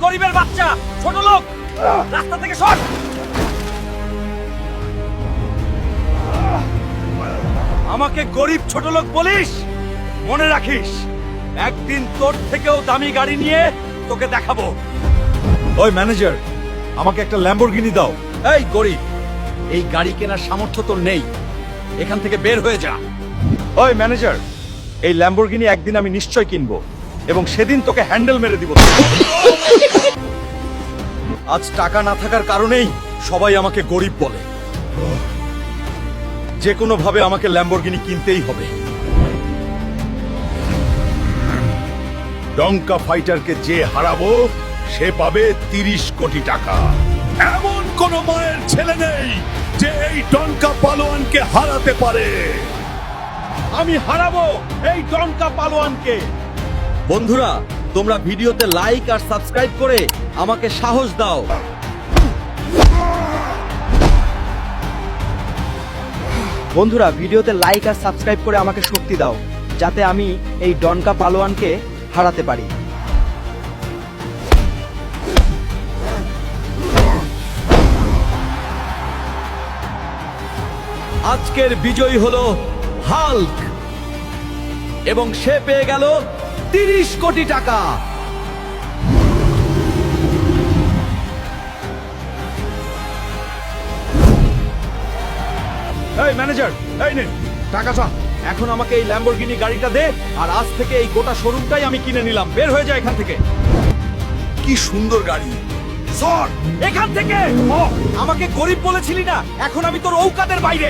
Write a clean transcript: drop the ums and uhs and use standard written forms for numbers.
গরিবের বাচ্চা, ছোট লোক, রাস্তা থেকে সর। আমাকে গরিব ছোট লোক বলিস? মনে রাখিস, একদিন তোর থেকেও দামি গাড়ি নিয়ে তোকে দেখাবো। ওই ম্যানেজার, আমাকে একটা ল্যাম্বরগিনি দাও। এই গরিব, এই গাড়ি কেনার সামর্থ্য তোর নেই, এখান থেকে বের হয়ে যা। ওই ম্যানেজার, এই ল্যাম্বরগিনি একদিন আমি নিশ্চয় কিনবো এবং সেদিন তোকে হ্যান্ডেল মেরে দিব। আজ টাকা না থাকার কারণেই সবাই আমাকে গরিব বলে। যে কোনো ভাবে আমাকে ল্যাম্বরগিনি কিনতেই হবে। ডঙ্কা ফাইটারকে যে হারাবো সে পাবে 30 কোটি টাকা। এমন কোন মায়ের ছেলে নেই যে এই ডঙ্কা পালোয়ানকে হারাতে পারে। আমি হারাবো এই ডঙ্কা পালোয়ানকে। বন্ধুরা, তোমরা ভিডিওতে লাইক আর সাবস্ক্রাইব করে আমাকে সাহস দাও। বন্ধুরা, ভিডিওতে লাইক আর সাবস্ক্রাইব করে আমাকে শক্তি দাও, যাতে আমি এই ডনকা পালোয়ানকে হারাতে পারি। আজকের বিজয়ী হলো হাল্ক এবং সে পেয়ে গেল 30 কোটি টাকা। এই ম্যানেজার, এই নে টাকা চা। এখন আমাকে এই ল্যাম্বরগিনি গাড়িটা দে, আর আজ থেকে এই গোটা শোরুমটাই আমি কিনে নিলাম। বের হয়ে যায় এখান থেকে। কি সুন্দর গাড়ি! সর এখান থেকে। আমাকে গরিব বলেছিলি না, এখন আমি তোর ঔকাতের বাইরে।